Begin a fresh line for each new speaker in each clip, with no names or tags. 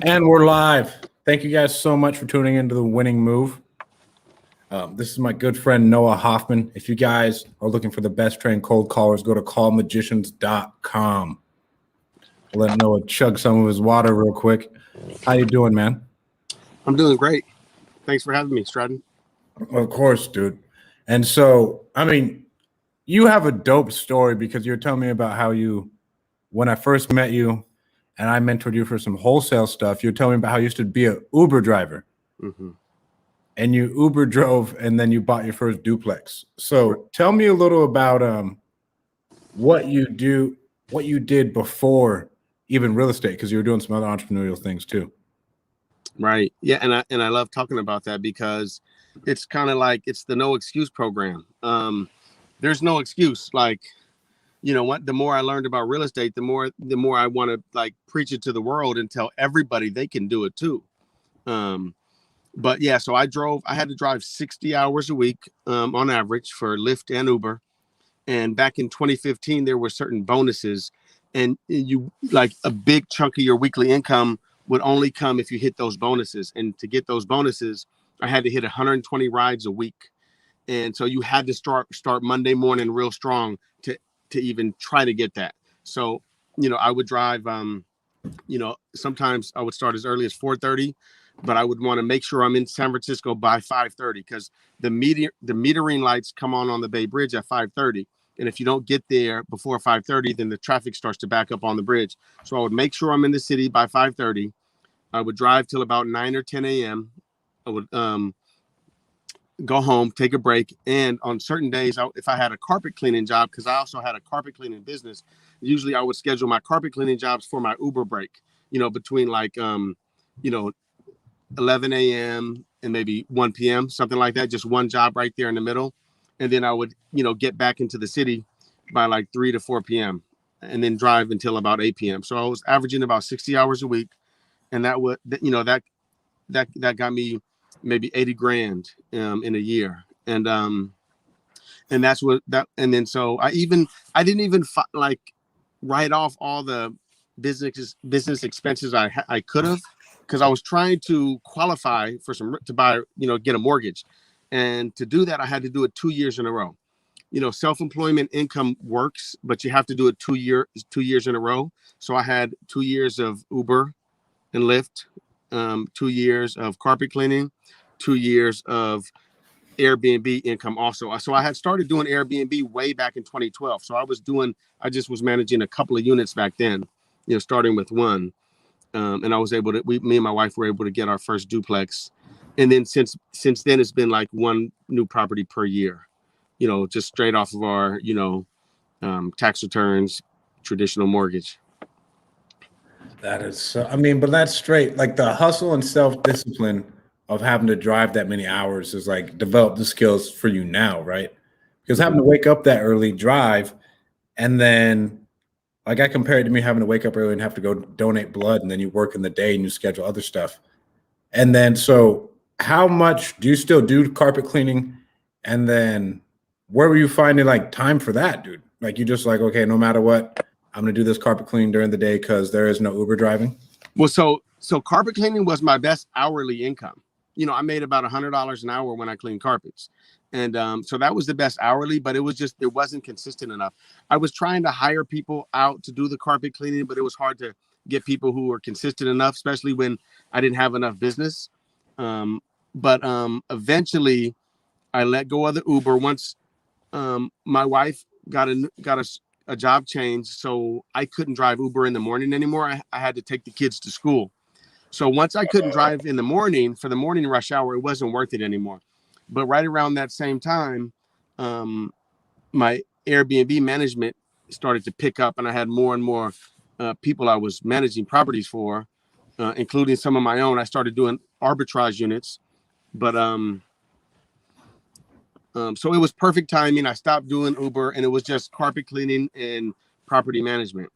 And we're live. Thank you guys so much for tuning into The Winning Move. This is my good friend Noah Hoffman. If you guys are looking for the best trained cold callers, go to callmagicians.com. Let Noah chug some of his water real quick. How you doing, man?
I'm doing great. Thanks for having me, Stratton.
Of course, dude. And so, I mean, you have a dope story because you're telling me about how you, when I first met you and I mentored you for some wholesale stuff, you're telling me about how you used to be an Uber driver.
Mm-hmm.
And you Uber drove and then you bought your first duplex. So tell me a little about what you did before even real estate, because you were doing some other entrepreneurial things too.
Right. Yeah. And I love talking about that because it's kind of like it's the no excuse program. There's no excuse. Like, you know what, the more I learned about real estate, the more I want to like preach it to the world and tell everybody they can do it too. But yeah, so I had to drive 60 hours a week on average for Lyft and Uber. And back in 2015, there were certain bonuses, and you like a big chunk of your weekly income would only come if you hit those bonuses. And to get those bonuses, I had to hit 120 rides a week. And so you had to start Monday morning real strong to even try to get that. So, you know, I would drive, sometimes I would start as early as 4:30, but I would want to make sure I'm in San Francisco by 5:30 because the metering lights come on the Bay Bridge at 5:30. And if you don't get there before 5:30, then the traffic starts to back up on the bridge. So I would make sure I'm in the city by 5:30. I would drive till about 9 or 10 a.m. I would go home, take a break. And on certain days, if I had a carpet cleaning job, because I also had a carpet cleaning business, usually I would schedule my carpet cleaning jobs for my Uber break, between like, 11 a.m. and maybe 1 p.m., something like that, just one job right there in the middle. And then I would, get back into the city by like 3 to 4 p.m. and then drive until about 8 p.m. So I was averaging about 60 hours a week. And that would, that got me maybe 80 grand in a year. And that's what that, and then so I didn't even like write off all the business expenses I could have, because I was trying to qualify for to buy, get a mortgage. And to do that, I had to do it 2 years in a row. Self-employment income works, but you have to do it 2 years in a row. So I had 2 years of Uber and Lyft, 2 years of carpet cleaning, 2 years of Airbnb income also. So I had started doing Airbnb way back in 2012. So I just was managing a couple of units back then, starting with one. And I was able to, me and my wife were able to get our first duplex. And then since then, it's been like one new property per year, just straight off of our, tax returns, traditional mortgage.
That is so, but that's straight. Like the hustle and self-discipline of having to drive that many hours is like develop the skills for you now, right? Because having to wake up that early, drive, and then like I compare it to me having to wake up early and have to go donate blood, and then you work in the day and you schedule other stuff. And then so how much do you still do carpet cleaning? And then where were you finding like time for that, dude? Like you just like, okay, no matter what, I'm gonna do this carpet cleaning during the day because there is no Uber driving.
Well, so carpet cleaning was my best hourly income. I made about $100 an hour when I cleaned carpets. And so that was the best hourly, but it wasn't consistent enough. I was trying to hire people out to do the carpet cleaning, but it was hard to get people who were consistent enough, especially when I didn't have enough business. But eventually I let go of the Uber once my wife got a job change. So I couldn't drive Uber in the morning anymore. I had to take the kids to school. So once I couldn't drive in the morning for the morning rush hour, it wasn't worth it anymore. But right around that same time, my Airbnb management started to pick up, and I had more and more people I was managing properties for, including some of my own. I started doing arbitrage units, but so it was perfect timing. I stopped doing Uber, and it was just carpet cleaning and property management.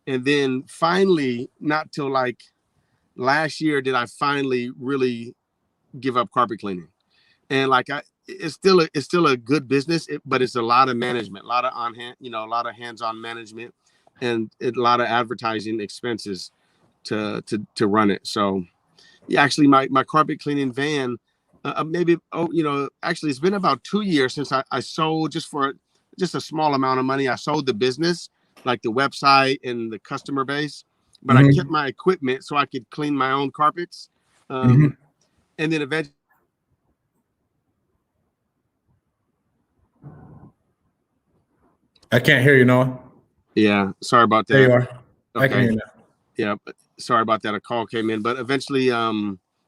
And then finally, not till like last year, did I finally really give up carpet cleaning. And like it's still a good business, but it's a lot of management, a lot of a lot of hands-on management, and a lot of advertising expenses. to run it. So yeah, actually my carpet cleaning van, maybe, actually it's been about 2 years since I sold, just a small amount of money. I sold the business, like the website and the customer base, but I kept my equipment so I could clean my own carpets. And then eventually,
I can't hear you, Noah.
yeah, sorry about that.
There you are.
Okay.
I can hear you now.
Yeah, but sorry about that. A call came in, but eventually,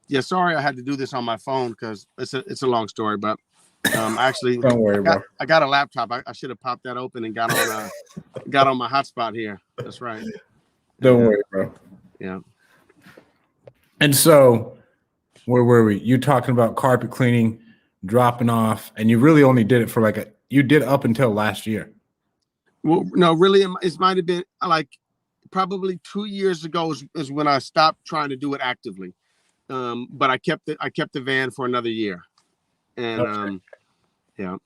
yeah, sorry I had to do this on my phone because it's a long story. But actually,
Don't worry, bro.
I got a laptop. I should have popped that open and got on my hotspot here. That's right.
Don't worry, bro.
Yeah.
And so, where were we? You talking about carpet cleaning, dropping off, and you really only did it for you did up until last year.
Well, no, really, it might have been like probably 2 years ago is when I stopped trying to do it actively. But I kept the van for another year, and
Okay.
yeah.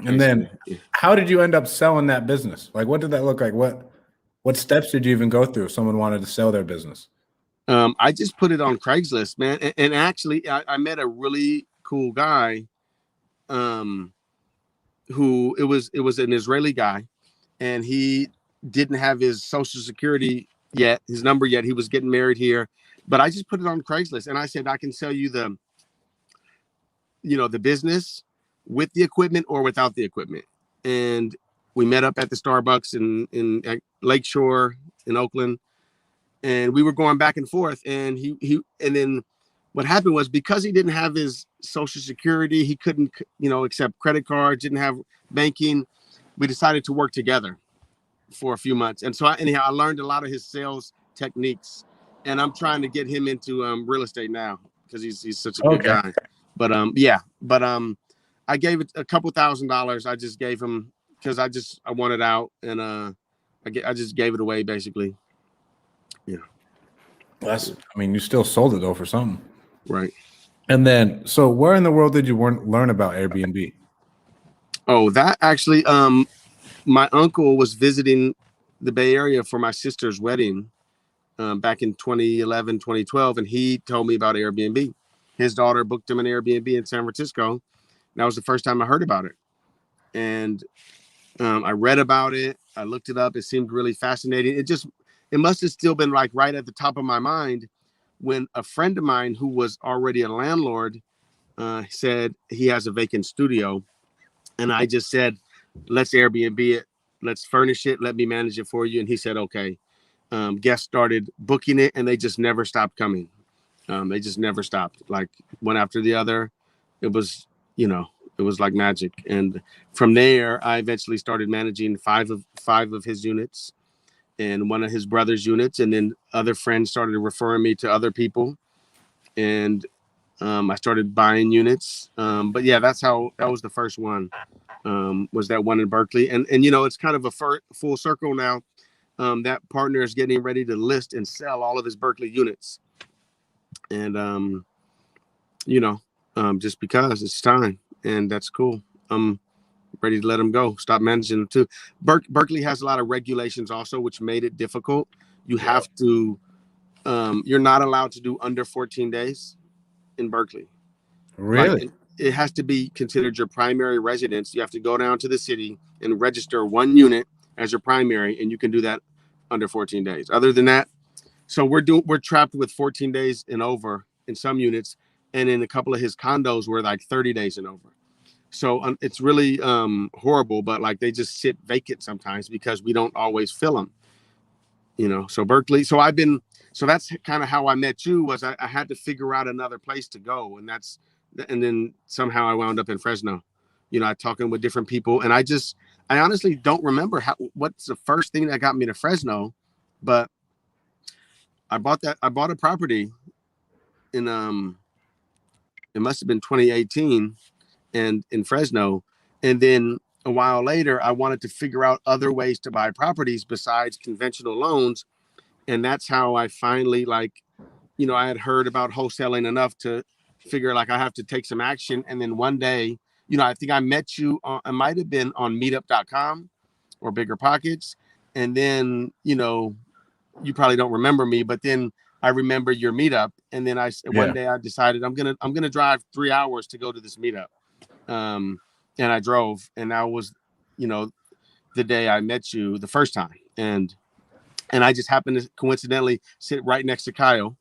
And then, how did you end up selling that business? Like, what did that look like? What steps did you even go through if someone wanted to sell their business?
I just put it on Craigslist, man. And actually, I met a really cool guy, who it was an Israeli guy, and he didn't have his social security yet, his number yet. He was getting married here, but I just put it on Craigslist, and I said I can sell you the business with the equipment or without the equipment. And we met up at the Starbucks in at Lakeshore in Oakland, and we were going back and forth. And and then what happened was, because he didn't have his social security, he couldn't accept credit cards, didn't have banking. We decided to work together for a few months, and so I learned a lot of his sales techniques, and I'm trying to get him into real estate now because he's such a good guy. But I gave it a couple $1,000s. I just gave him because I wanted out, and I just gave it away basically. Yeah.
You still sold it though for something.
Right.
And then, so where in the world did you learn about Airbnb?
Oh, that actually, my uncle was visiting the Bay Area for my sister's wedding back in 2011, 2012, and he told me about Airbnb. His daughter booked him an Airbnb in San Francisco. That was the first time I heard about it. And I read about it. I looked it up. It seemed really fascinating. It must have still been like right at the top of my mind when a friend of mine who was already a landlord said he has a vacant studio. And I just said, let's Airbnb it. Let's furnish it. Let me manage it for you. And he said, okay. Guests started booking it, and they just never stopped coming. They just never stopped, like one after the other. It was like magic. And from there, I eventually started managing five of his units and one of his brother's units. And then other friends started referring me to other people. And I started buying units. But yeah, that was the first one, was that one in Berkeley. And it's kind of a full circle now. That partner is getting ready to list and sell all of his Berkeley units. And, just because it's time, and that's cool. I'm ready to let him go. Stop managing them too. Berkeley has a lot of regulations also, which made it difficult. You have to, you're not allowed to do under 14 days in Berkeley.
Really?
It has to be considered your primary residence. You have to go down to the city and register one unit as your primary, and you can do that under 14 days. Other than that, so we're trapped with 14 days and over in some units, and in a couple of his condos we're like 30 days and over. So it's really horrible, but like they just sit vacant sometimes because we don't always fill them. So Berkeley. So that's kind of how I met you. Was I had to figure out another place to go, and then somehow I wound up in Fresno. Talking with different people, and I honestly don't remember what's the first thing that got me to Fresno, but I bought a property in it must have been 2018, and in Fresno, and then a while later I wanted to figure out other ways to buy properties besides conventional loans, and that's how I finally I had heard about wholesaling enough to figure like I have to take some action. And then one day, I think I met you I might have been on meetup.com or Bigger Pockets, and then you probably don't remember me, but then I remember your meetup, and then one day I decided I'm gonna drive 3 hours to go to this meetup, and I drove, and that was, the day I met you the first time, and I just happened to coincidentally sit right next to Kyle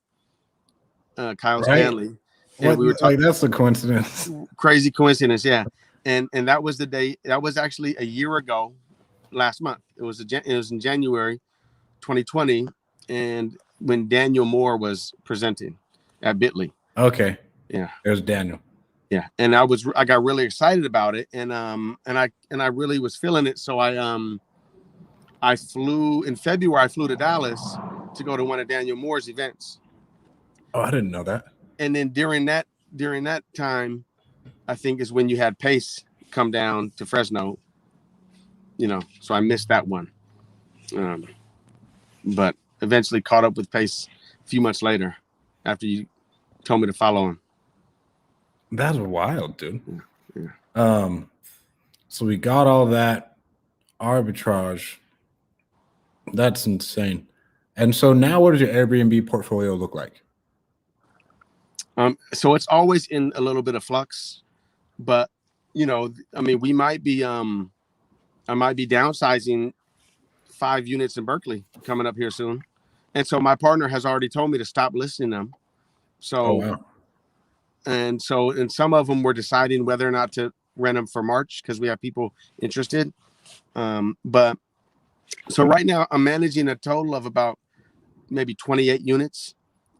Stanley, and
What?
we were talking.
Like, that's a coincidence.
Crazy coincidence, yeah. And that was the day. That was actually a year ago, last month. It was in January 2020, and when Daniel Moore was presenting at Bitly.
Okay.
Yeah.
There's Daniel.
Yeah. And I got really excited about it, and I really was feeling it. So I flew in February. I flew to Dallas to go to one of Daniel Moore's events.
Oh, I didn't know that.
And then during that time, I think is when you had Pace come down to Fresno. So I missed that one. But eventually caught up with Pace a few months later after you told me to follow him.
That's wild, dude.
Yeah.
So we got all that arbitrage. That's insane. And so now what does your Airbnb portfolio look like?
So it's always in a little bit of flux, but we might be I might be downsizing 5 units in Berkeley coming up here soon. And so my partner has already told me to stop listing them. So,
wow.
And some of them we're deciding whether or not to rent them for March because we have people interested. But so right now I'm managing a total of about maybe 28 units,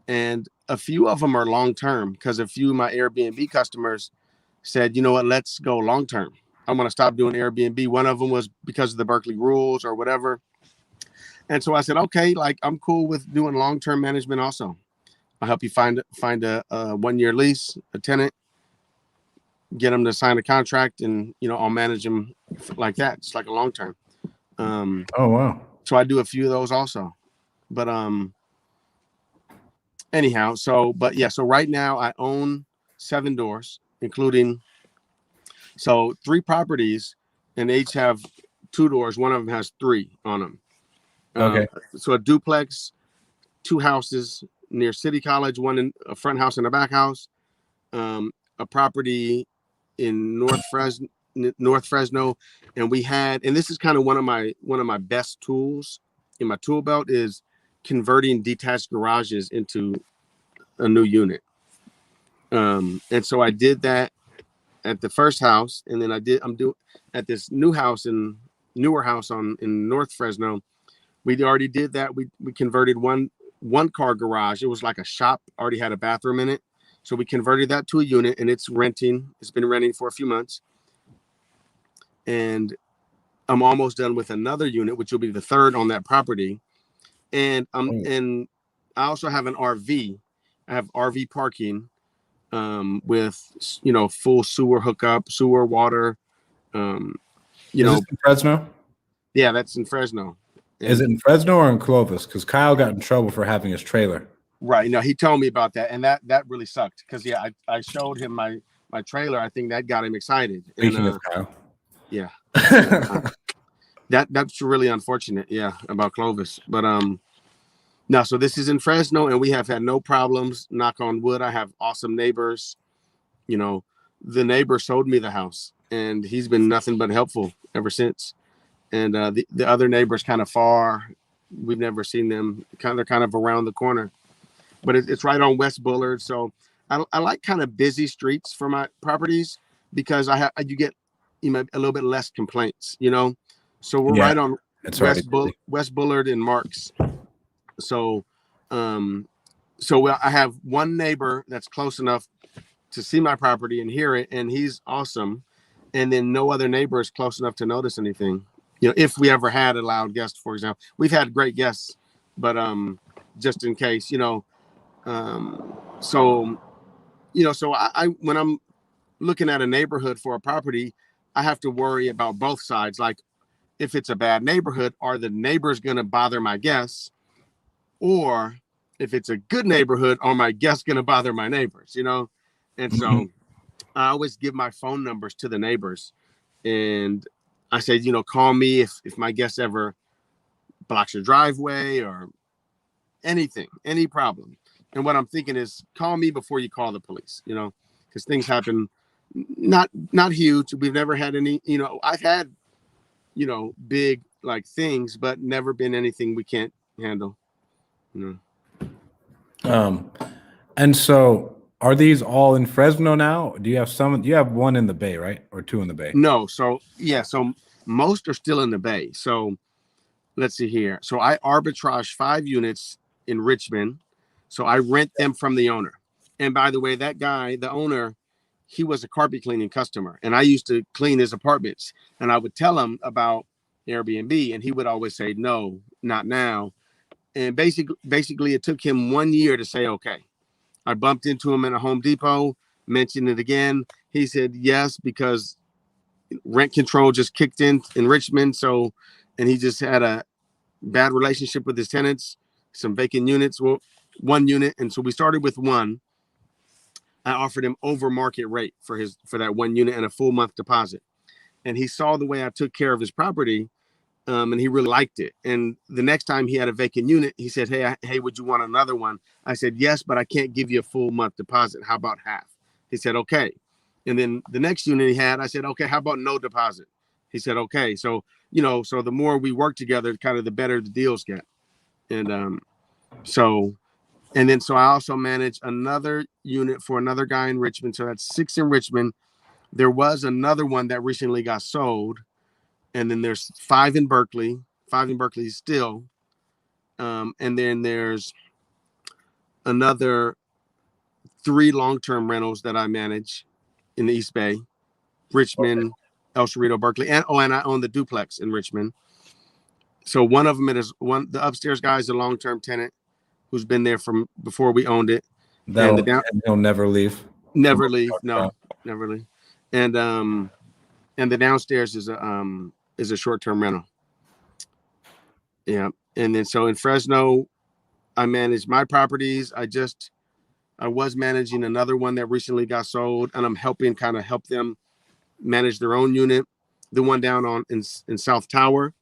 and a few of them are long-term because a few of my Airbnb customers said, you know what, let's go long-term. I'm going to stop doing Airbnb. One of them was because of the Berkeley rules or whatever. And so I said, okay, like I'm cool with doing long-term management also. I'll help you find a 1-year lease, a tenant, get them to sign a contract, and, I'll manage them like that. It's like a long-term.
Oh, wow.
So I do a few of those also. But anyhow, so right now I own 7 doors, including 3 properties, and they each have 2 doors. One of them has 3 on them.
Okay.
So a duplex, 2 houses near City College, one in a front house and a back house, a property in North Fresno, and this is kind of one of my best tools in my tool belt is converting detached garages into a new unit. And so I did that at the first house, and then I'm doing at this newer house in North Fresno. We already did that. We converted one car garage. It was like a shop, already had a bathroom in it. So we converted that to a unit, and it's been renting for a few months. And I'm almost done with another unit, which will be the 3rd on that property. And and I also have an RV. I have RV parking with full sewer hookup, sewer, water.
Is this in Fresno?
Yeah, that's in Fresno.
Is it in Fresno or in Clovis? Because Kyle got in trouble for having his trailer.
Right. No, he told me about that, and that really sucked because I showed him my trailer. I think that got him excited.
Speaking of Kyle.
Yeah. That's really unfortunate. Yeah, about Clovis. But no, so this is in Fresno, and we have had no problems. Knock on wood. I have awesome neighbors. The neighbor sold me the house, and he's been nothing but helpful ever since. And the other neighbor's kind of far. We've never seen them. They're kind of around the corner, but it's right on West Bullard. So I like kind of busy streets for my properties because you get a little bit less complaints. So we're right on West Bullard and Marks. So I have one neighbor that's close enough to see my property and hear it, and he's awesome. And then no other neighbor is close enough to notice anything. If we ever had a loud guest, for example, we've had great guests, but just in case, so I when I'm looking at a neighborhood for a property, I have to worry about both sides. Like if it's a bad neighborhood, are the neighbors going to bother my guests? Or if it's a good neighborhood, are my guests going to bother my neighbors? And so I always give my phone numbers to the neighbors, and I say, call me if my guest ever blocks your driveway or anything, any problem. And what I'm thinking is call me before you call the police, you know, because things happen not huge. We've never had any, you know, I've had, you know, big like things, but never been anything we can't handle, you know.
And so are these all in Fresno now? Do you have some? You have one in the Bay, right? Or two in the Bay?
No, so yeah, so most are still in the Bay. So let's see here. So I arbitrage 5 units in Richmond. So I rent them from the owner. And by the way, that guy, the owner, he was a carpet cleaning customer, and I used to clean his apartments. And I would tell him about Airbnb, and he would always say, "No, not now." And basically, it took him 1 year to say, "Okay." I bumped into him in a Home Depot, mentioned it again. He said yes because rent control just kicked in Richmond. So, and he just had a bad relationship with his tenants, some vacant units, well, 1 unit. And so we started with 1. I offered him over market rate for that 1 unit and a full month deposit. And he saw the way I took care of his property, and he really liked it. And the next time he had a vacant unit, he said, hey, would you want another one? I said, yes, but I can't give you a full month deposit. How about half? He said, okay. And then the next unit he had, I said, okay, how about no deposit? He said, okay. So, you know, so the more we work together, kind of the better the deals get. And so I also manage another unit for another guy in Richmond. So that's 6 in Richmond. There was another one that recently got sold. And then there's 5 in Berkeley still. And then there's another 3 long-term rentals that I manage in the East Bay, Richmond, El Cerrito, Berkeley, and I own the duplex in Richmond. So one of them the upstairs guy is a long-term tenant who's been there from before we owned it.
And he'll never leave.
Never leave. No, never leave. And the downstairs is a short-term rental. Yeah. And then so in Fresno, I manage my properties. I was managing another one that recently got sold, and I'm help them manage their own unit. The one down in South Tower.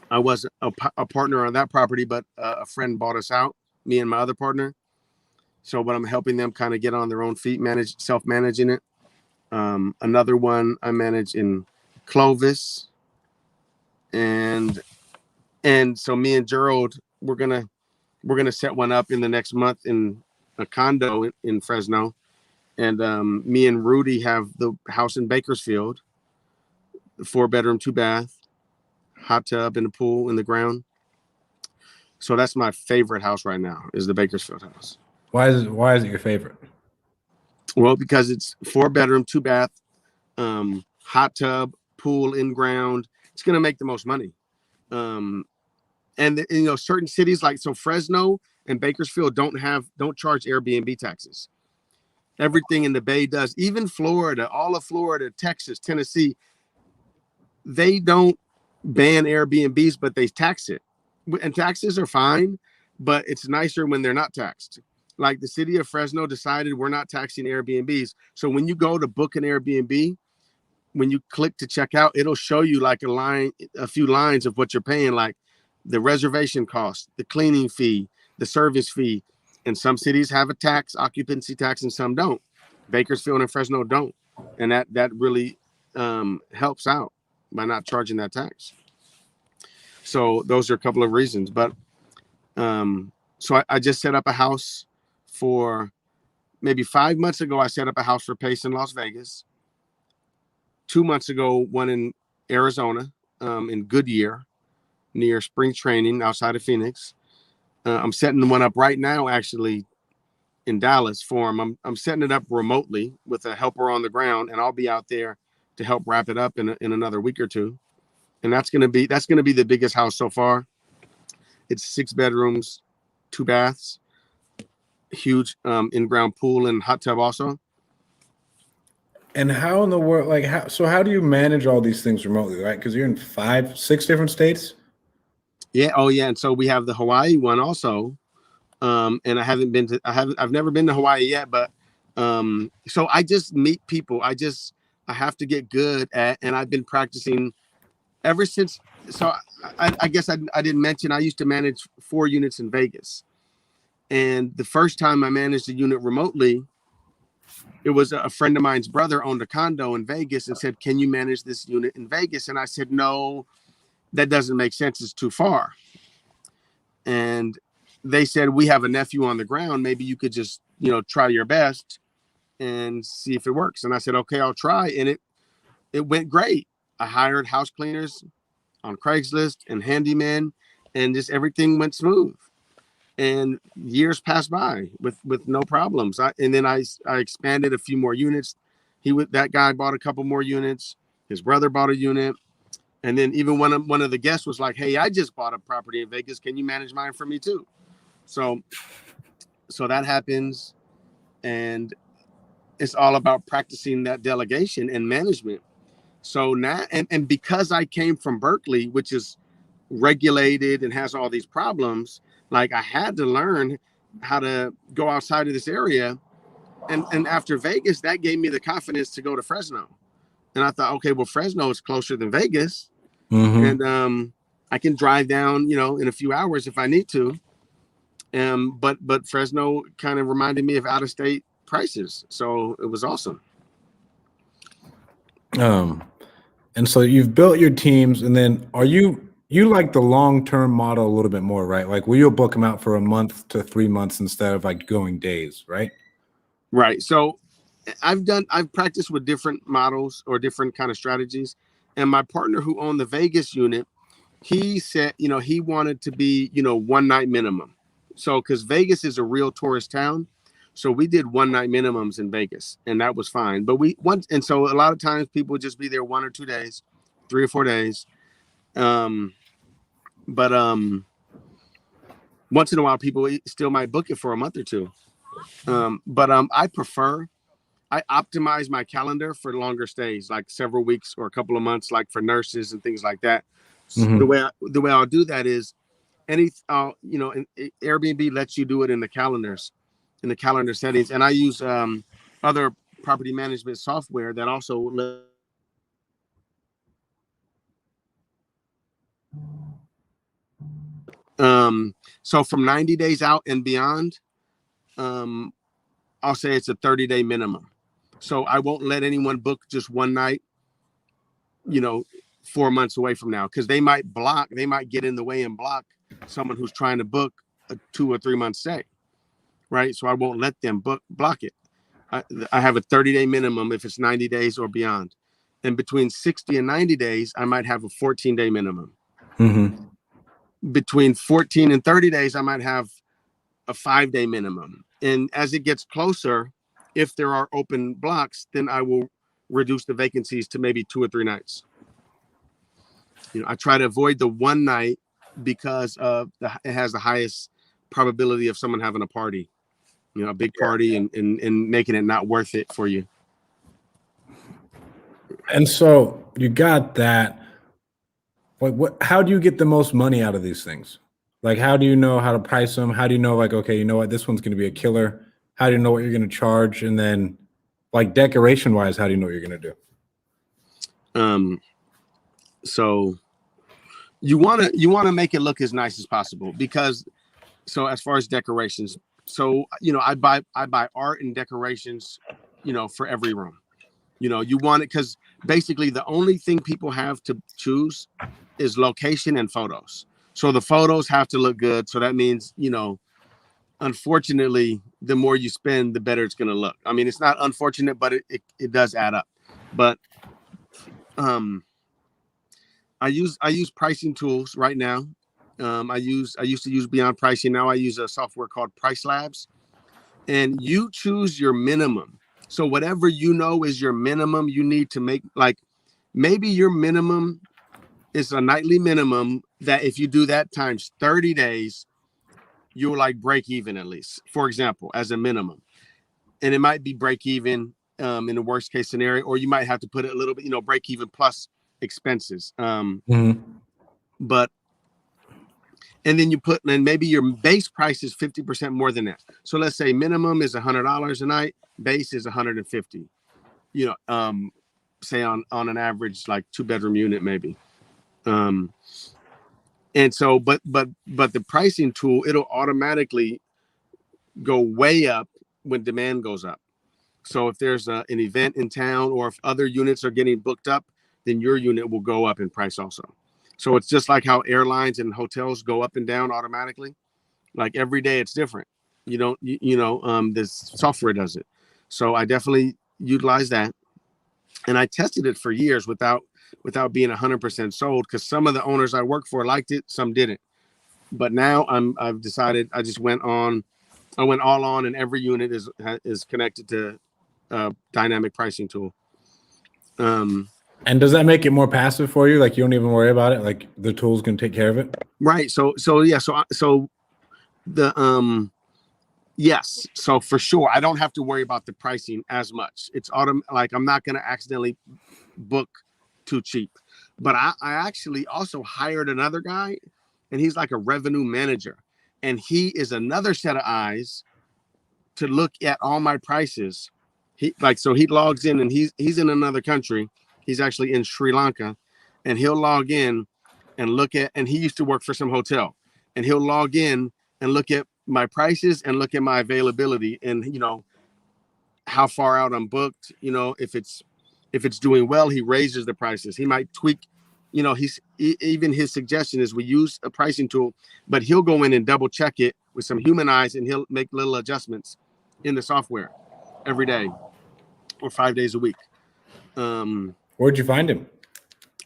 I was a partner on that property, but a friend bought us out, me and my other partner. So but I'm helping them kind of get on their own feet, self-managing it. Another one I manage in Clovis. And so me and Gerald, we're gonna set one up in the next month in a condo in Fresno. And me and Rudy have the house in Bakersfield, 4-bedroom, 2-bath, hot tub and a pool in the ground. So that's my favorite house right now, is the Bakersfield house.
Why is it your favorite?
Well, because it's 4-bedroom, 2-bath, hot tub, pool in ground. It's gonna make the most money. And you know, certain cities like Fresno and Bakersfield don't charge Airbnb taxes. Everything in the Bay does. Even Florida, all of Florida, Texas, Tennessee, they don't ban Airbnbs, but they tax it. And taxes are fine, but it's nicer when they're not taxed. Like the city of Fresno decided we're not taxing Airbnbs. So when you go to book an Airbnb, when you click to check out, it'll show you like a few lines of what you're paying, like the reservation cost, the cleaning fee, the service fee. And some cities have a occupancy tax, and some don't. Bakersfield and Fresno don't. And that really helps out by not charging that tax. So those are a couple of reasons. But so I just set up a house for maybe 5 months ago. I set up a house for Pace in Las Vegas. 2 months ago, one in Arizona, in Goodyear, near spring training outside of Phoenix. I'm setting one up right now, actually, in Dallas for him. I'm setting it up remotely with a helper on the ground, and I'll be out there to help wrap it up in another week or two. And that's gonna be the biggest house so far. It's 6 bedrooms, 2 baths, huge in-ground pool and hot tub also.
And how in the world, like, how do you manage all these things remotely, right? Because you're in 5, 6 different states.
Yeah. Oh, yeah. And so we have the Hawaii one also. And I've never been to Hawaii yet, but so I just meet people. I have to get good at, and I've been practicing ever since so I guess I didn't mention I used to manage 4 units in Vegas. And the first time I managed a unit remotely, it was a friend of mine's brother owned a condo in Vegas and said, "Can you manage this unit in Vegas?" And I said, "No, that doesn't make sense. It's too far." And they said, "We have a nephew on the ground. Maybe you could just, try your best and see if it works." And I said, "Okay, I'll try." And it went great. I hired house cleaners on Craigslist and handyman, and just everything went smooth. And years passed by with no problems. And then I expanded a few more units. That guy bought a couple more units. His brother bought a unit. And then even one of the guests was like, "Hey, I just bought a property in Vegas. Can you manage mine for me too?" So that happens, and it's all about practicing that delegation and management. So now, and because I came from Berkeley, which is regulated and has all these problems, like I had to learn how to go outside of this area. And after Vegas, that gave me the confidence to go to Fresno. And I thought, okay, well, Fresno is closer than Vegas.
Mm-hmm.
And I can drive down, in a few hours if I need to. But Fresno kind of reminded me of out of state prices. So it was awesome.
And so you've built your teams, and then are you like the long-term model a little bit more, right? Like, will you book them out for a month to 3 months instead of like going days, right?
Right. So I've practiced with different models or different kind of strategies. And my partner who owned the Vegas unit, he said, he wanted to be, 1 night minimum. So, because Vegas is a real tourist town. So we did 1 night minimums in Vegas, and that was fine. But and so a lot of times people would just be there 1 or 2 days, 3 or 4 days. But once in a while, people still might book it for a month or two. But I optimize my calendar for longer stays, like several weeks or a couple of months, like for nurses and things like that.
Mm-hmm.
The way I'll do that is Airbnb lets you do it in the calendar settings, and I use other property management software that also so from 90 days out and beyond, I'll say it's a 30-day minimum. So I won't let anyone book just 1 night, 4 months away from now, because they might get in the way and block someone who's trying to book a 2 or 3 month stay. Right. So I won't let them block it. I have a 30-day minimum if it's 90 days or beyond. And between 60 and 90 days, I might have a 14-day minimum.
Mm-hmm.
Between 14 and 30 days, I might have a 5-day minimum. And as it gets closer, if there are open blocks, then I will reduce the vacancies to maybe 2 or 3 nights. I try to avoid the 1 night because it has the highest probability of someone having a party, a big party, and making it not worth it for you.
And so you got that. Like, how do you get the most money out of these things? Like, how do you know how to price them? How do you know, like, okay, you know what, this one's going to be a killer? How do you know what you're going to charge? And then, like, decoration wise, how do you know what you're going to
do? So you want to make it look as nice as possible, because so as far as decorations, so I buy art and decorations, for every room. You want it because basically the only thing people have to choose is location and photos. So the photos have to look good. So that means, unfortunately, the more you spend, the better it's going to look. I mean, it's not unfortunate, but it does add up. But I use pricing tools right now. I used to use Beyond Pricing. Now I use a software called Price Labs, and you choose your minimum. So whatever is your minimum, you need to make, like, maybe your minimum is a nightly minimum that if you do that times 30 days, you'll like break even, at least, for example, as a minimum. And it might be break even in the worst case scenario, or you might have to put it a little bit, break even plus expenses. But and then and maybe your base price is 50% more than that. So let's say minimum is $100 a night, base is $150. Say on an average, like 2-bedroom unit, maybe. Um, and so, but the pricing tool, it'll automatically go way up when demand goes up. So if there's an event in town, or if other units are getting booked up, then your unit will go up in price also. So it's just like how airlines and hotels go up and down automatically. Like every day it's different. You don't, this software does it. So I definitely utilize that. And I tested it for years without being 100% sold, because some of the owners I worked for liked it, some didn't. But now I've decided, I went all on, and every unit is connected to dynamic pricing tool.
And does that make it more passive for you? Like you don't even worry about it. Like the tool's can take care of it.
Right. So the yes. So for sure, I don't have to worry about the pricing as much. It's like I'm not going to accidentally book too cheap. But I actually also hired another guy, and he's like a revenue manager, and he is another set of eyes to look at all my prices. He logs in, and he's in another country. He's actually in Sri Lanka, and he'll log in and look at, and he used to work for some hotel, and he'll log in and look at my prices and look at my availability, and how far out I'm booked. If it's doing well, he raises the prices. He might tweak, even his suggestion is we use a pricing tool, but he'll go in and double check it with some human eyes, and he'll make little adjustments in the software every day or 5 days a week.
Where'd you find him?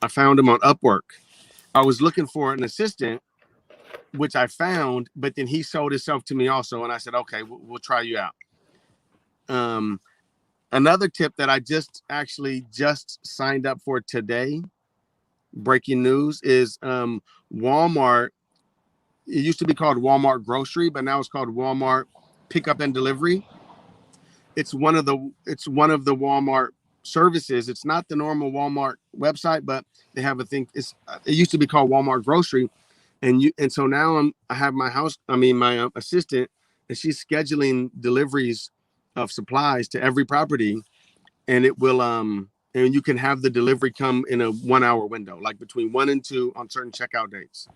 I found him on Upwork. I was looking for an assistant, which I found, but then he sold himself to me also, and I said, okay, we'll try you out. Another tip that I just signed up for today, breaking news, is Walmart. It used to be called Walmart Grocery, but now it's called Walmart Pickup and Delivery. It's one of the Walmart services. It's not the normal Walmart website, but they have a thing. It used to be called Walmart Grocery, and so now I have my assistant, and she's scheduling deliveries of supplies to every property, and it will and you can have the delivery come in a 1 hour window, like between 1 and 2 on certain checkout dates.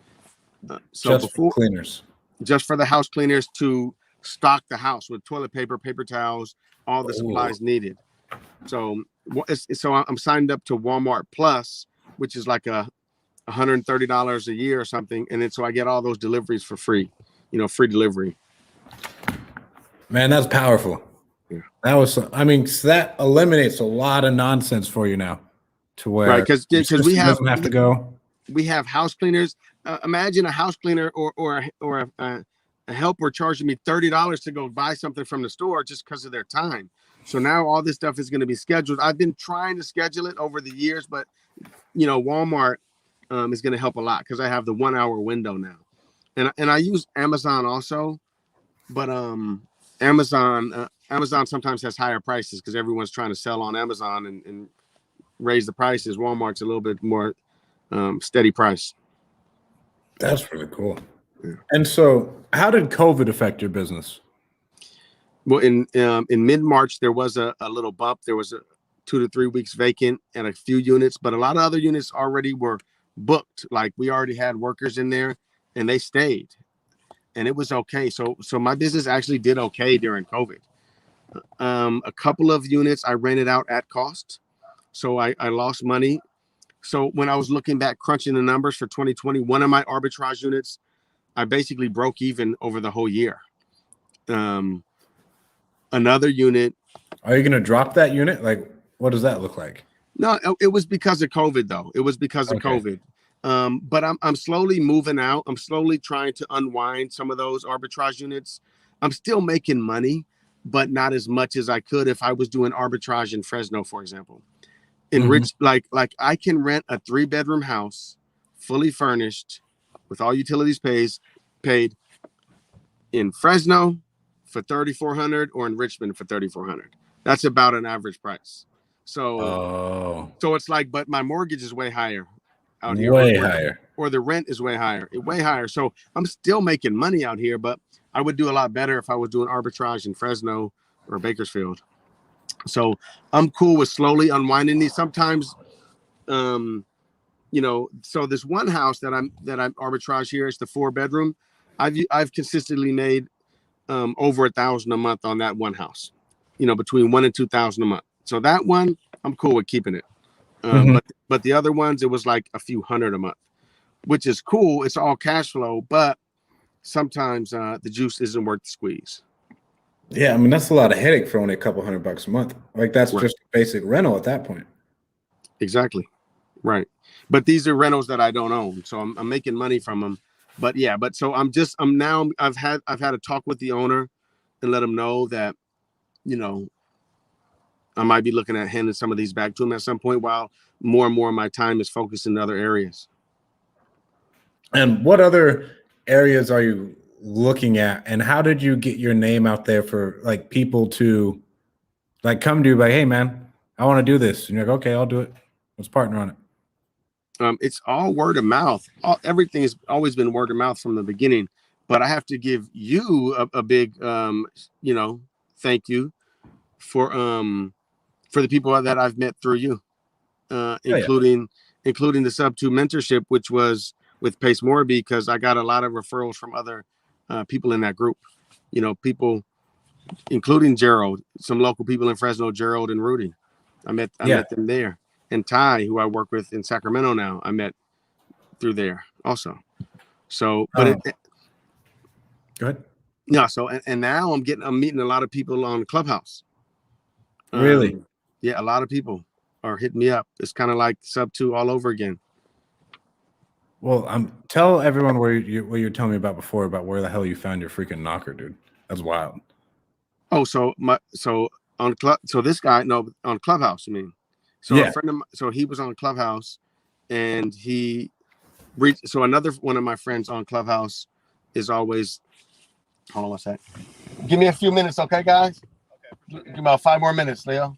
So
just for cleaners,
just for the house cleaners to stock the house with toilet paper, paper towels, all the supplies needed. So I'm signed up to Walmart Plus, which is like $130 a year or something, and then so I get all those deliveries for free, free delivery.
Man, that's powerful. Yeah. That eliminates a lot of nonsense for you now, to where
right, because we have
to go.
We have house cleaners. Imagine a house cleaner or a helper charging me $30 to go buy something from the store just because of their time. So now all this stuff is going to be scheduled. I've been trying to schedule it over the years, but Walmart is going to help a lot because I have the 1 hour window now, and I use Amazon also, but Amazon sometimes has higher prices because everyone's trying to sell on Amazon and raise the prices. Walmart's a little bit more steady price.
That's really cool. Yeah. And so, how did COVID affect your business?
Well, in mid-March, there was a little bump. There was 2 to 3 weeks vacant and a few units, but a lot of other units already were booked. Like we already had workers in there, and they stayed, and it was okay. So my business actually did okay during COVID. A couple of units I rented out at cost, so I lost money. So when I was looking back, crunching the numbers for 2020, one of my arbitrage units, I basically broke even over the whole year. Another unit.
Are you going to drop that unit? Like, what does that look like?
No, it was because of COVID, though. It was because of COVID. But I'm slowly moving out. I'm slowly trying to unwind some of those arbitrage units. I'm still making money, but not as much as I could if I was doing arbitrage in Fresno, for example. In rich, like I can rent a 3-bedroom house, fully furnished, with all utilities paid in Fresno for $3,400 or in Richmond for $3,400. That's about an average price. So it's like, but my mortgage is way higher out here.
Way higher.
Or the rent is way higher. So I'm still making money out here, but I would do a lot better if I was doing arbitrage in Fresno or Bakersfield. So I'm cool with slowly unwinding these. Sometimes So this one house that I'm arbitrage here, it's the 4-bedroom. I've consistently made over 1,000 a month on that one house, between 1 and 2,000 a month. So that one, I'm cool with keeping it. But the other ones, it was like a few hundred a month, which is cool. It's all cash flow, but sometimes the juice isn't worth the squeeze.
Yeah, I mean that's a lot of headache for only a couple $100 a month. Like that's
Right.
just a basic rental at that point.
Exactly. Right. But these are rentals that I don't own, so I'm making money from them. But yeah, so I've had a talk with the owner and let him know that, I might be looking at handing some of these back to him at some point, while more and more of my time is focused in other areas.
And what other areas are you looking at, and how did you get your name out there for like people to like come to you like, hey man, I want to do this, and you're like, okay, I'll do it. Let's partner on it.
It's all word of mouth. Everything has always been word of mouth from the beginning. But I have to give you a big, thank you for the people that I've met through you, including the Sub 2 mentorship, which was with Pace More, because I got a lot of referrals from other people in that group. People, including Gerald, some local people in Fresno, Gerald and Rudy. I met them there. And Ty, who I work with in Sacramento now, I met through there also. So, but
go ahead.
Yeah. So, and now I'm meeting a lot of people on Clubhouse.
Really?
Yeah, a lot of people are hitting me up. It's kind of like Sub 2 all over again.
Well, tell everyone what you're telling me about before, about where the hell you found your freaking knocker, dude. That's wild.
Oh, so this guy, no, on Clubhouse, you mean? So
yeah.
A friend of mine, so he was on Clubhouse, and he reached. So another one of my friends on Clubhouse is always. Hold on one sec. Give me a few minutes, okay, guys? Okay. Give me about 5 more minutes, Leo.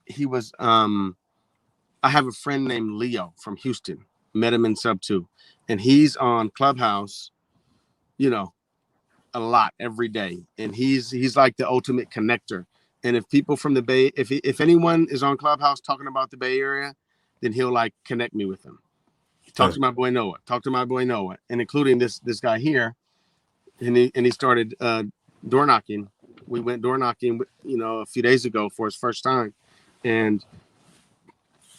He was. I have a friend named Leo from Houston. Met him in Sub 2, and he's on Clubhouse. A lot every day, and he's like the ultimate connector. And if people from the Bay, if anyone is on Clubhouse talking about the Bay Area, then he'll like connect me with them. Talk to my boy Noah. And including this guy here, and he started door knocking. We went door knocking, a few days ago for his first time, and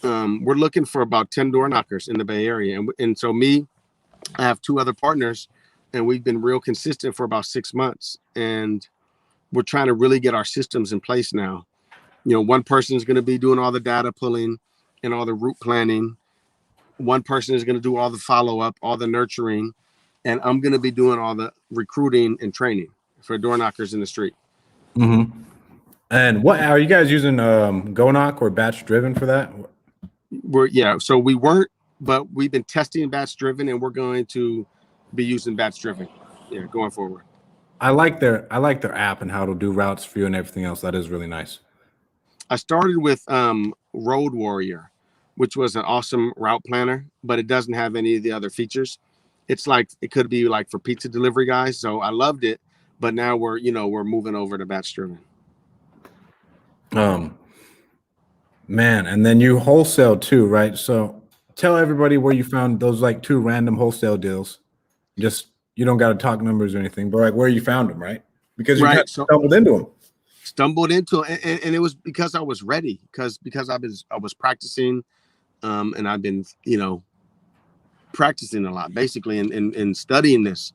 we're looking for about 10 door knockers in the Bay Area, and so I have 2 other partners. And we've been real consistent for about 6 months. And we're trying to really get our systems in place now. One person is going to be doing all the data pulling and all the route planning. One person is going to do all the follow-up, all the nurturing. And I'm going to be doing all the recruiting and training for door knockers in the street.
Mm-hmm. And what are you guys using? Go Knock or Batch Driven for that?
So we weren't, but we've been testing Batch Driven, and we're going to be using Batch Driven, going forward.
I like their app and how it'll do routes for you and everything else. That is really nice.
I started with Road Warrior, which was an awesome route planner, but it doesn't have any of the other features. It's like it could be like for pizza delivery guys. So I loved it, but now we're moving over to Batch Driven.
Man, and then you wholesale too, right? So tell everybody where you found those like 2 random wholesale deals. Just, you don't got to talk numbers or anything, but like where you found them, right? Because you kind of stumbled into them.
And it was because I was ready, because I was practicing, and I've been practicing a lot, basically, and studying this.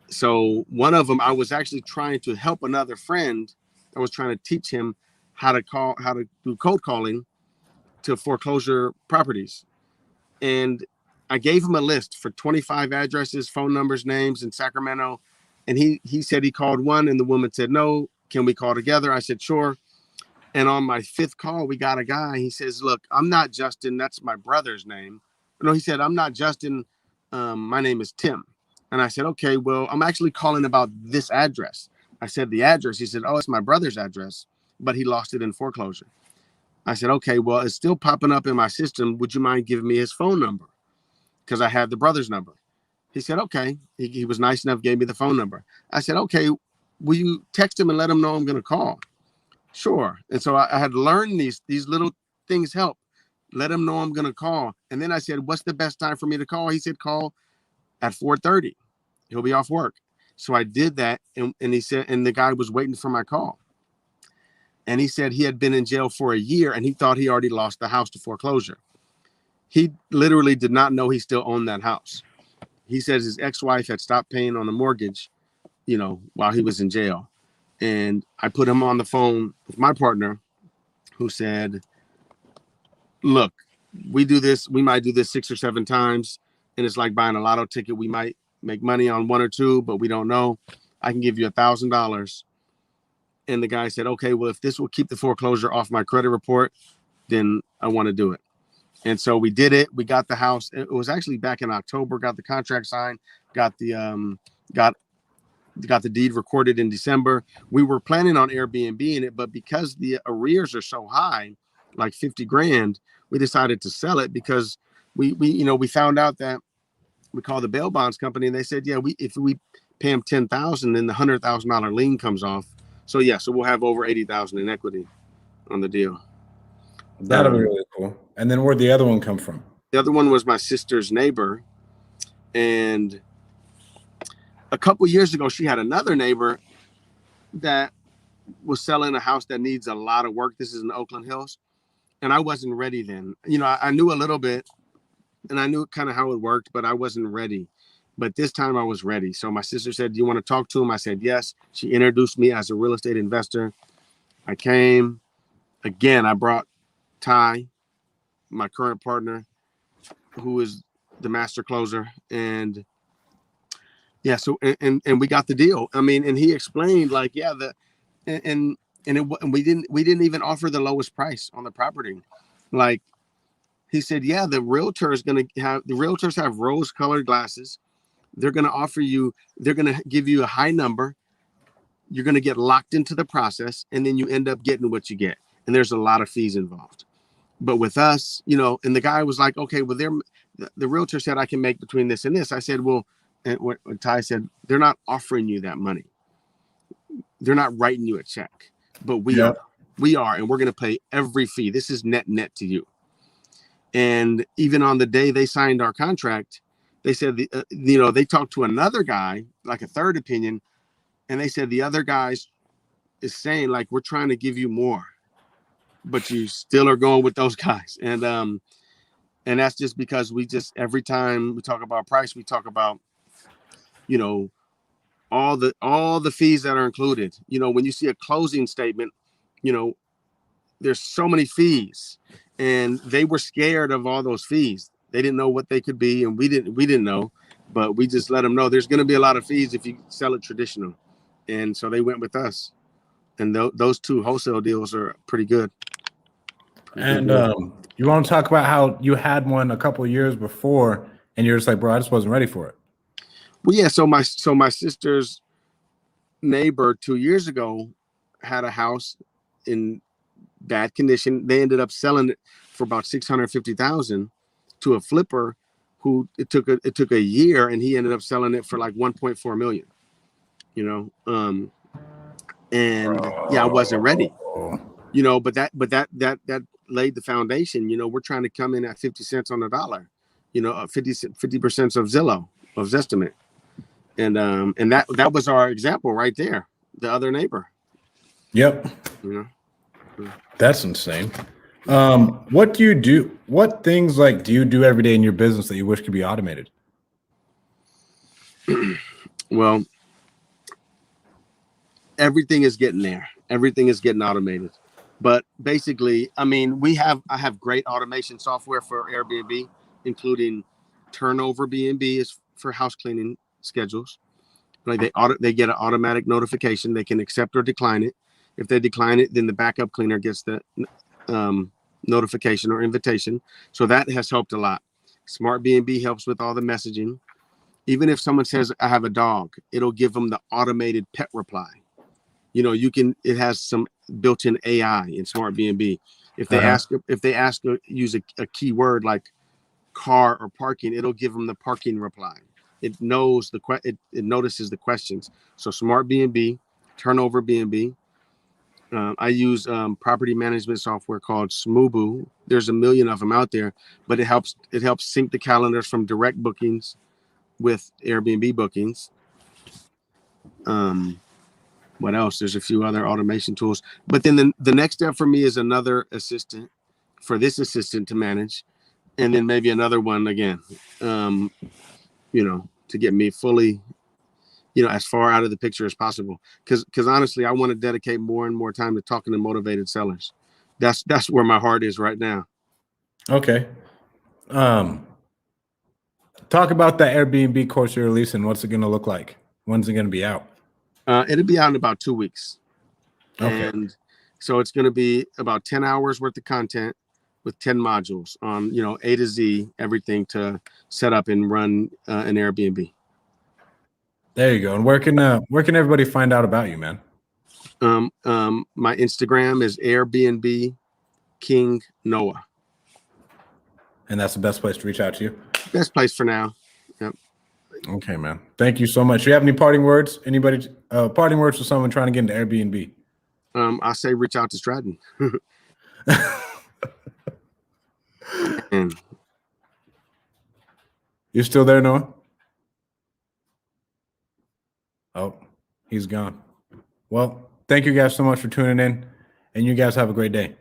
So one of them, I was actually trying to help another friend. I was trying to teach him how to do cold calling to foreclosure properties, and I gave him a list for 25 addresses, phone numbers, names in Sacramento. And he said he called one, and the woman said, no, can we call together? I said, sure. And on my 5th call, we got a guy. He says, look, I'm not Justin. That's my brother's name. No, he said, I'm not Justin. My name is Tim. And I said, okay, well, I'm actually calling about this address. I said, the address. He said, oh, it's my brother's address, but he lost it in foreclosure. I said, okay, well, it's still popping up in my system. Would you mind giving me his phone number? Because I had the brother's number. He said, okay. He was nice enough, gave me the phone number. I said, okay, will you text him and let him know I'm going to call? Sure. And so I had learned these little things help. Let him know I'm going to call. And then I said, what's the best time for me to call? He said, call at 4:30. He'll be off work. So I did that. And he said, and the guy was waiting for my call. And he said he had been in jail for a year and he thought he already lost the house to foreclosure. He literally did not know he still owned that house. He says his ex-wife had stopped paying on the mortgage, while he was in jail. And I put him on the phone with my partner, who said, look, we might do this 6 or 7 times. And it's like buying a lotto ticket. We might make money on 1 or 2, but we don't know. I can give you $1,000. And the guy said, okay, well, if this will keep the foreclosure off my credit report, then I want to do it. And so we did it. We got the house. It was actually back in October, got the contract signed, got the deed recorded in December. We were planning on Airbnb-ing it, but because the arrears are so high, like 50 grand, we decided to sell it because we found out that we called the bail bonds company and they said, yeah, if we pay them $10,000, then the $100,000 lien comes off. So so we'll have over $80,000 in equity on the deal.
That'll be really cool. And then where'd the other one come from?
The other one was my sister's neighbor. And a couple years ago, she had another neighbor that was selling a house that needs a lot of work. This is in Oakland Hills. And I wasn't ready then. I knew a little bit and I knew kind of how it worked, but I wasn't ready. But this time I was ready. So my sister said, do you want to talk to him? I said, yes. She introduced me as a real estate investor. I came. Again, I brought Ty, my current partner, who is the master closer. And so we got the deal. I mean, and he explained we didn't even offer the lowest price on the property. Like he said, the realtors have rose colored glasses. They're going to give you a high number. You're going to get locked into the process and then you end up getting what you get. And there's a lot of fees involved. But with us, and the guy was like, okay, well, the realtor said I can make between this and this. I said, well, and what Ty said, they're not offering you that money. They're not writing you a check, but we are, and we're going to pay every fee. This is net to you. And even on the day they signed our contract, they said, they talked to another guy, like a third opinion. And they said, the other guys is saying like, we're trying to give you more, but you still are going with those guys. And that's just because every time we talk about price, we talk about, all the fees that are included. When you see a closing statement, there's so many fees and they were scared of all those fees. They didn't know what they could be. And we didn't know, but we just let them know there's going to be a lot of fees if you sell it traditional. And so they went with us. And those 2 wholesale deals are pretty good.
And you want to talk about how you had one a couple of years before and you're just like, bro, I just wasn't ready for it.
Well, yeah. So my sister's neighbor 2 years ago had a house in bad condition. They ended up selling it for about $650,000 to a flipper who it took a year, and he ended up selling it for like 1.4 million. I wasn't ready. But that laid the foundation. We're trying to come in at 50 cents on the dollar. 50% of Zestimate. And that was our example right there. The other neighbor.
Yep. That's insane. What do you do? What things do you do every day in your business that you wish could be automated?
Well, everything is getting there. Everything is getting automated. But basically, I mean, I have great automation software for Airbnb, including Turnover B&B is for house cleaning schedules. Like they get an automatic notification. They can accept or decline it. If they decline it, then the backup cleaner gets the notification or invitation. So that has helped a lot. Smart B&B helps with all the messaging. Even if someone says, I have a dog, it'll give them the automated pet reply. It has some built-in AI in Smart B&B. If they use a keyword like car or parking, it'll give them the parking reply. It knows it notices the questions. So Smart B&B, Turnover B&B, I use property management software called Smoobu. There's a million of them out there, but it helps sync the calendars from direct bookings with Airbnb bookings. What else? There's a few other automation tools, but then the next step for me is another assistant for this assistant to manage, and then maybe another one again, to get me fully, as far out of the picture as possible. Because honestly, I want to dedicate more and more time to talking to motivated sellers. That's where my heart is right now.
Okay. Talk about that Airbnb course you're releasing. What's it going to look like? When's it going to be out?
It'll be out in about 2 weeks.
Okay.
And so it's going to be about 10 hours worth of content with 10 modules on, A to Z, everything to set up and run an Airbnb.
There you go. And where can everybody find out about you, man?
My Instagram is Airbnb King Noah.
And that's the best place to reach out to you?
Best place for now. Yep.
Okay, man. Thank you so much. Do you have any parting words? Anybody parting words for someone trying to get into Airbnb?
I say reach out to Stratton. And
you still there, Noah? Oh, he's gone. Well, thank you guys so much for tuning in, and you guys have a great day.